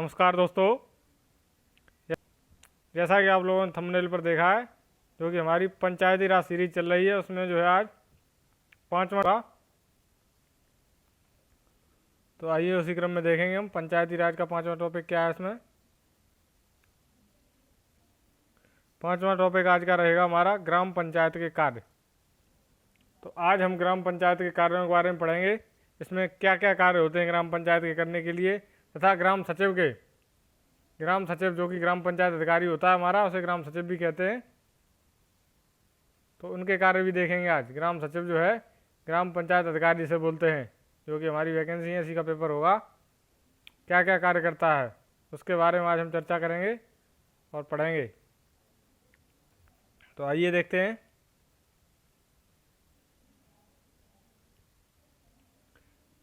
नमस्कार दोस्तों, जैसा कि आप लोगों ने थंबनेल पर देखा है, जो कि हमारी पंचायती राज सीरीज चल रही है, उसमें जो है आज 5वां का। तो आइए उसी क्रम में देखेंगे हम पंचायती राज का 5वां टॉपिक क्या है। इसमें 5वां टॉपिक आज का रहेगा हमारा ग्राम पंचायत के कार्य। तो आज हम ग्राम पंचायत के कार्यों के बारे में पढ़ेंगे। इसमें क्या क्या कार्य होते हैं ग्राम पंचायत के करने के लिए, तथा ग्राम सचिव जो कि ग्राम पंचायत अधिकारी होता है हमारा, उसे ग्राम सचिव भी कहते हैं। तो उनके कार्य भी देखेंगे आज। ग्राम सचिव जो है ग्राम पंचायत अधिकारी से बोलते हैं, जो कि हमारी वैकेंसी है, इसी का पेपर होगा। क्या क्या कार्य करता है उसके बारे में आज हम चर्चा करेंगे और पढ़ेंगे। तो आइए देखते हैं।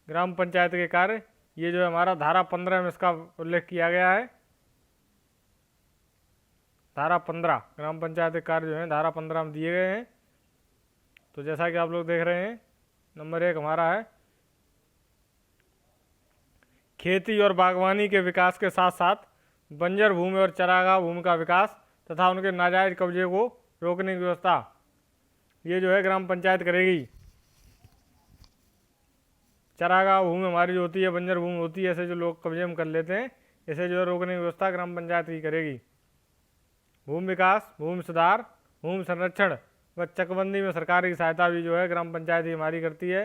ग्राम पंचायत के कार्य, ये जो है हमारा धारा 15 में इसका उल्लेख किया गया है। धारा 15 ग्राम पंचायत के कार्य जो है धारा 15 में दिए गए हैं। तो जैसा कि आप लोग देख रहे हैं, नंबर 1 हमारा है खेती और बागवानी के विकास के साथ साथ बंजर भूमि और चरागाह भूमि का विकास तथा उनके नाजायज कब्जे को रोकने की व्यवस्था। ये जो है ग्राम पंचायत करेगी। चरागाह भूमि हमारी जो होती है, बंजर भूमि होती है, ऐसे जो लोग कब्जे में कर लेते हैं, इसे जो है रोकने की व्यवस्था ग्राम पंचायत ही करेगी। भूमि विकास, भूमि सुधार, भूमि संरक्षण व चकबंदी में सरकार की सहायता भी जो है ग्राम पंचायत ही हमारी करती है।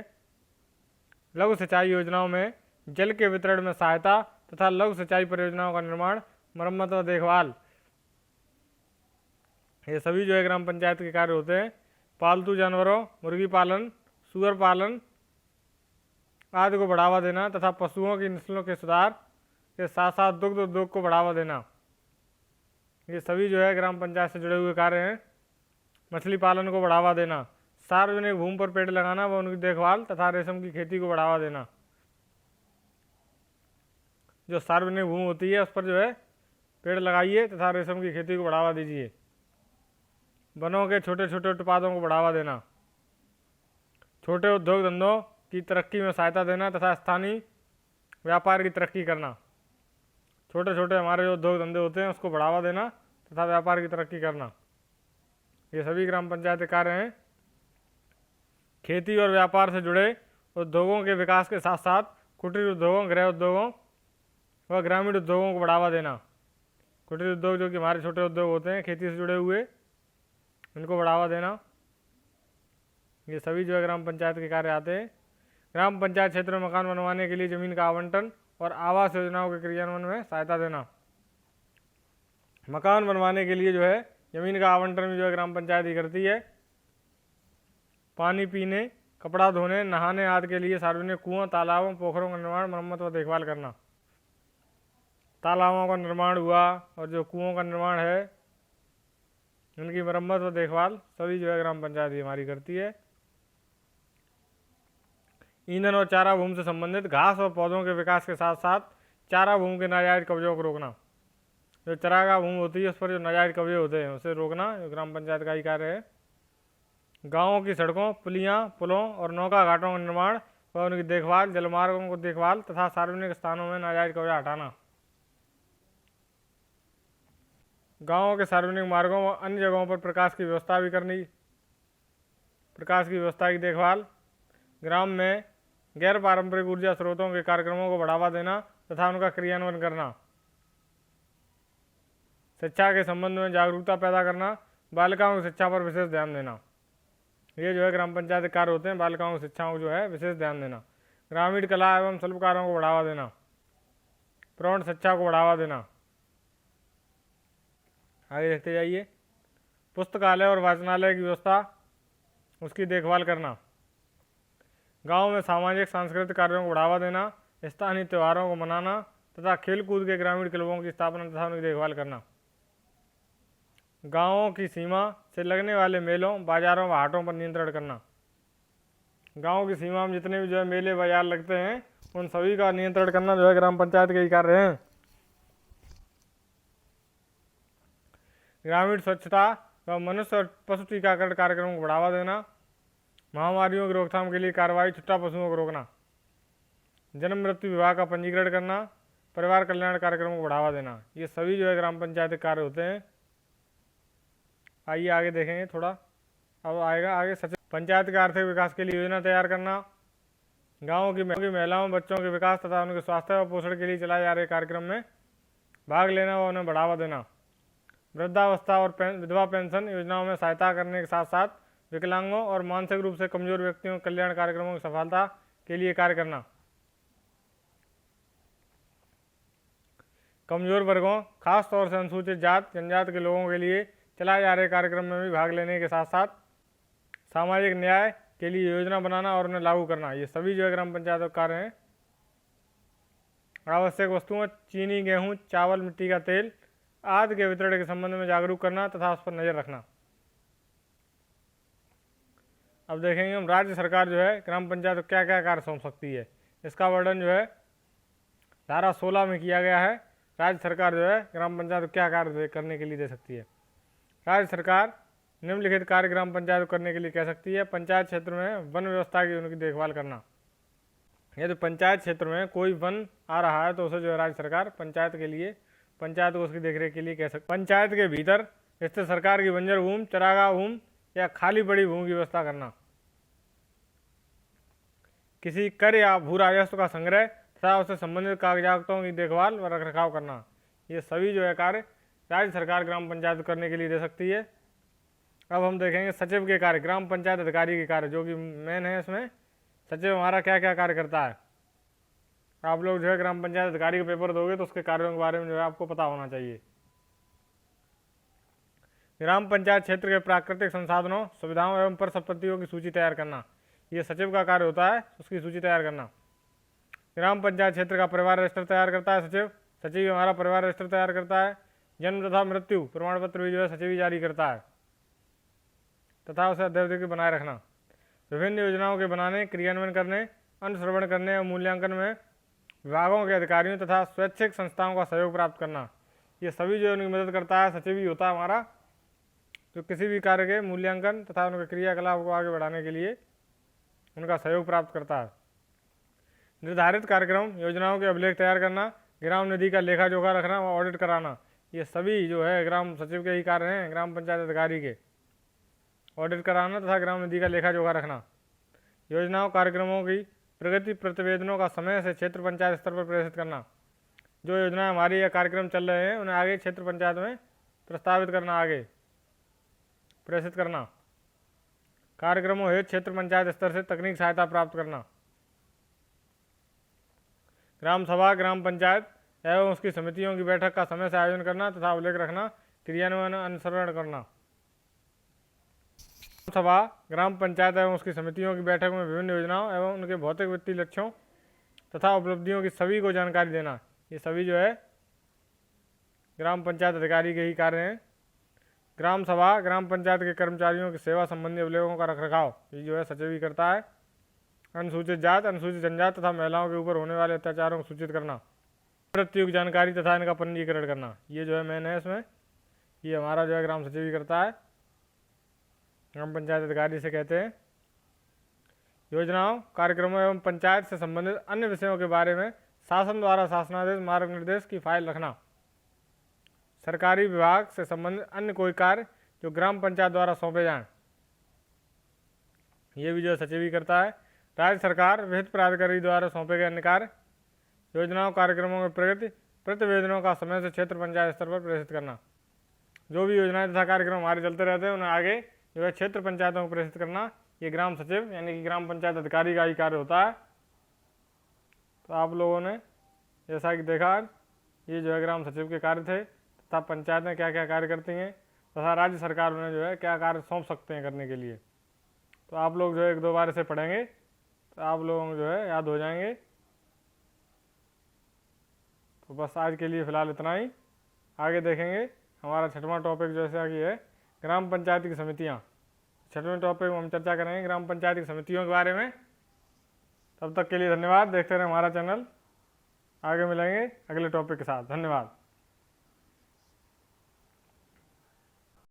लघु सिंचाई योजनाओं में जल के वितरण में सहायता तथा लघु सिंचाई परियोजनाओं का निर्माण, मरम्मत व देखभाल, ये सभी जो है ग्राम पंचायत के कार्य होते हैं। पालतू जानवरों, मुर्गी पालन, सुअर पालन आदि को बढ़ावा देना तथा पशुओं की नस्लों के सुधार के साथ साथ दुग्ध उद्योग को बढ़ावा देना, ये सभी जो है ग्राम पंचायत से जुड़े हुए कार्य हैं। मछली पालन को बढ़ावा देना, सार्वजनिक भूमि पर पेड़ लगाना व उनकी देखभाल तथा रेशम की खेती को बढ़ावा देना। जो सार्वजनिक भूमि होती है उस पर जो है पेड़ लगाइए तथा रेशम की खेती को बढ़ावा दीजिए। वनों के छोटे छोटे उत्पादों को बढ़ावा देना, छोटे उद्योग धंधों की तरक्की में सहायता देना तथा स्थानीय व्यापार की तरक्की करना। छोटे छोटे हमारे जो उद्योग धंधे होते हैं उसको बढ़ावा देना तथा व्यापार की तरक्की करना, ये सभी ग्राम पंचायत के कार्य हैं। खेती और व्यापार से जुड़े उद्योगों के विकास के साथ साथ कुटीर उद्योगों, गृह उद्योगों व ग्रामीण उद्योगों को बढ़ावा देना। कुटीर उद्योग जो कि हमारे छोटे उद्योग होते हैं खेती से जुड़े हुए, इनको बढ़ावा देना, ये सभी जो है ग्राम पंचायत के कार्य आते हैं। ग्राम पंचायत क्षेत्र में मकान बनवाने के लिए जमीन का आवंटन और आवास योजनाओं के क्रियान्वयन में सहायता देना। मकान बनवाने के लिए जो है जमीन का आवंटन भी जो है ग्राम पंचायत ही करती है। पानी पीने, कपड़ा धोने, नहाने आदि के लिए सार्वजनिक कुओं, तालाबों, पोखरों का निर्माण, मरम्मत व देखभाल करना। तालाबों का निर्माण हुआ और जो कुओं का निर्माण है, उनकी मरम्मत व देखभाल सभी जो है ग्राम पंचायत ही हमारी करती है। ईंधन और चारा भूमि से संबंधित घास और पौधों के विकास के साथ साथ चारा भूमि के नाजायज कब्जों को रोकना। जो चरागाह भूमि होती है उस पर जो नाजायज कब्जे होते हैं उसे रोकना, जो ग्राम पंचायत का ही कार्य है। गाँवों की सड़कों, पुलियाँ, पुलों और नौका घाटों का निर्माण व उनकी देखभाल, जलमार्गों को देखभाल तथा सार्वजनिक स्थानों में नाजायज कब्जा हटाना। गाँवों के सार्वजनिक मार्गों व अन्य जगहों पर प्रकाश की व्यवस्था भी करनी, प्रकाश की व्यवस्था की देखभाल। ग्राम में गैर पारंपरिक ऊर्जा स्रोतों के कार्यक्रमों को बढ़ावा देना तथा उनका क्रियान्वयन करना। शिक्षा के संबंध में जागरूकता पैदा करना, बालिकाओं की शिक्षा पर विशेष ध्यान देना, ये जो है ग्राम पंचायत कार्य होते हैं। बालिकाओं की शिक्षाओं को जो है विशेष ध्यान देना। ग्रामीण कला एवं शिल्पकारों को बढ़ावा देना, प्रौढ़ शिक्षा को बढ़ावा देना। आगे देखते जाइए। पुस्तकालय और वाचनालय की व्यवस्था, उसकी देखभाल करना। गांव में सामाजिक सांस्कृतिक कार्यों को बढ़ावा देना, स्थानीय त्योहारों को मनाना तथा खेलकूद के ग्रामीण क्लबों की स्थापना तथा उनकी देखभाल करना। गांवों की सीमा से लगने वाले मेलों, बाजारों व हाटों पर नियंत्रण करना। गांव की सीमा में जितने भी जो है मेले बाजार लगते हैं उन सभी का नियंत्रण करना जो है ग्राम पंचायत के ही कार्य हैं। ग्रामीण स्वच्छता व मनुष्य और पशु टीकाकरण कार्यक्रमों को बढ़ावा देना। महामारियों की रोकथाम के लिए कार्रवाई, छुट्टा पशुओं को रोकना। जन्म मृत्यु विभाग का पंजीकरण करना, परिवार कल्याण कार्यक्रमों को बढ़ावा देना। ये सभी जो है ग्राम पंचायत के कार्य होते हैं। आइए आगे देखेंगे थोड़ा। अब आएगा आगे सचिव। पंचायत के आर्थिक विकास के लिए योजना तैयार करना, गाँव की महिलाओं बच्चों के विकास तथा उनके स्वास्थ्य और पोषण के लिए चलाए जा रहे कार्यक्रम में भाग लेना व उन्हें बढ़ावा देना, वृद्धावस्था और विधवा पेंशन योजनाओं में सहायता करने के साथ साथ विकलांगों और मानसिक रूप से कमजोर व्यक्तियों के कल्याण कार्यक्रमों की सफलता के लिए कार्य करना, कमजोर वर्गों खास तौर से अनुसूचित जात जनजाति के लोगों के लिए चलाए जा रहे कार्यक्रम में भी भाग लेने के साथ साथ सामाजिक न्याय के लिए योजना बनाना और उन्हें लागू करना। ये सभी जो है ग्राम पंचायत के कार्य हैं। आवश्यक वस्तुओं चीनी, गेहूं, चावल, मिट्टी का तेल आदि के वितरण के संबंध में जागरूक करना तथा उस पर नजर रखना। अब देखेंगे हम राज्य सरकार जो है ग्राम पंचायत को क्या क्या कार्य सौंप सकती है। इसका वर्णन जो है धारा 16 में किया गया है। राज्य सरकार जो है ग्राम पंचायत को क्या कार्य करने के लिए दे सकती है। राज्य सरकार निम्नलिखित कार्य ग्राम पंचायत को करने के लिए कह सकती है। पंचायत क्षेत्र में वन व्यवस्था की उनकी देखभाल करना। यदि पंचायत क्षेत्र में कोई वन आ रहा है तो उसे जो है राज्य सरकार पंचायत को उसकी देखरेख के लिए कह सकती है। पंचायत के भीतर स्थित सरकार की बंजर भूमि, चरागाह भूमि या खाली पड़ी भूमि की व्यवस्था करना। किसी कर या भू राजस्व का संग्रह तथा उससे संबंधित कागजातों की देखभाल व रखरखाव करना। ये सभी जो है कार्य राज्य सरकार ग्राम पंचायत करने के लिए दे सकती है। अब हम देखेंगे सचिव के कार्य, ग्राम पंचायत अधिकारी के कार्य, जो कि मेन है। इसमें सचिव हमारा क्या क्या कार्य करता है। आप लोग जो है ग्राम पंचायत अधिकारी का पेपर दोगे तो उसके कार्यों के बारे में जो है आपको पता होना चाहिए। ग्राम पंचायत क्षेत्र के प्राकृतिक संसाधनों, सुविधाओं एवं पर संपत्तियों की सूची तैयार करना। ये सचिव का कार्य होता है, उसकी सूची तैयार करना। ग्राम पंचायत क्षेत्र का परिवार रजिस्टर तैयार करता है सचिव। सचिव हमारा परिवार रजिस्टर तैयार करता है। जन्म तथा मृत्यु प्रमाण पत्र भी जो है सचिव ही जारी करता है तथा उसे अद्यतन बनाए रखना। विभिन्न योजनाओं के बनाने, क्रियान्वयन करने, अनुश्रवण करने और मूल्यांकन में विभागों के अधिकारियों तथा स्वैच्छिक संस्थाओं का सहयोग प्राप्त करना। ये सभी जो उनकी मदद करता है सचिव ही होता है हमारा, जो किसी भी कार्य के मूल्यांकन तथा उनके क्रियाकलाप को आगे बढ़ाने के लिए उनका सहयोग प्राप्त करता है। निर्धारित कार्यक्रम योजनाओं के अभिलेख तैयार करना, ग्राम निधि का लेखा जोखा रखना व ऑडिट कराना। ये सभी जो है ग्राम सचिव के ही कार्य हैं, ग्राम पंचायत अधिकारी के। ऑडिट कराना तथा ग्राम निधि का लेखा जोखा रखना। योजनाओं कार्यक्रमों की प्रगति प्रतिवेदनों का समय से क्षेत्र पंचायत स्तर पर प्रेषित करना। जो योजना हमारी या कार्यक्रम चल रहे हैं उन्हें आगे क्षेत्र पंचायत में प्रस्तावित करना, आगे प्रेषित करना। कार्यक्रमों हेतु क्षेत्र पंचायत स्तर से तकनीक सहायता प्राप्त करना। ग्राम सभा, ग्राम पंचायत एवं उसकी समितियों की बैठक का समय से आयोजन करना तथा उल्लेख रखना, क्रियान्वयन अनुसरण करना। ग्राम सभा, ग्राम पंचायत एवं उसकी समितियों की बैठक में विभिन्न योजनाओं एवं उनके भौतिक वित्तीय लक्ष्यों तथा उपलब्धियों की सभी को जानकारी देना। ये सभी जो है ग्राम पंचायत अधिकारी के ही कार्य हैं। ग्राम सभा, ग्राम पंचायत के कर्मचारियों की सेवा संबंधी अभिलेखों का रखरखाव ये जो है सचिव ही करता है। अनुसूचित जात, अनुसूचित जनजाति तथा महिलाओं के ऊपर होने वाले अत्याचारों को सूचित करना। मृत्यु की जानकारी तथा इनका पंजीकरण करना, ये जो है मेन है इसमें। ये हमारा जो है ग्राम सचिव ही करता है, ग्राम पंचायत अधिकारी से कहते हैं। योजनाओं, कार्यक्रमों एवं पंचायत से संबंधित अन्य विषयों के बारे में शासन द्वारा शासनादेश, मार्ग निर्देश की फाइल रखना। सरकारी विभाग से संबंधित अन्य कोई कार्य जो ग्राम पंचायत द्वारा सौंपे जाएं, ये भी जो है सचिव ही करता है। राज्य सरकार विहित प्राधिकारी द्वारा सौंपे गए अन्य कार्य, योजनाओं, कार्यक्रमों में प्रगति प्रतिवेदनों का समय से क्षेत्र पंचायत स्तर पर प्रेषित करना। जो भी योजनाएं तथा कार्यक्रम हमारे चलते रहते हैं उन्हें आगे जो है क्षेत्र पंचायतों को प्रेषित करना। ये ग्राम सचिव यानी कि ग्राम पंचायत अधिकारी का ही कार्य होता है। तो आप लोगों ने जैसा कि देखा, ये जो है ग्राम सचिव के कार्य थे तथा पंचायतें क्या क्या कार्य करती हैं तथा राज्य सरकार उन्हें जो है क्या कार्य सौंप सकते हैं करने के लिए। तो आप लोग जो है 1-2 बार इसे पढ़ेंगे तो आप लोगों को जो है याद हो जाएंगे। तो बस आज के लिए फ़िलहाल इतना ही। आगे देखेंगे हमारा 6वां टॉपिक जैसा कि है ग्राम पंचायत की समितियाँ। 6वें टॉपिक में हम चर्चा करेंगे ग्राम पंचायत की समितियों के बारे में। तब तक के लिए धन्यवाद। देखते रहें हमारा चैनल। आगे मिलेंगे अगले टॉपिक के साथ। धन्यवाद।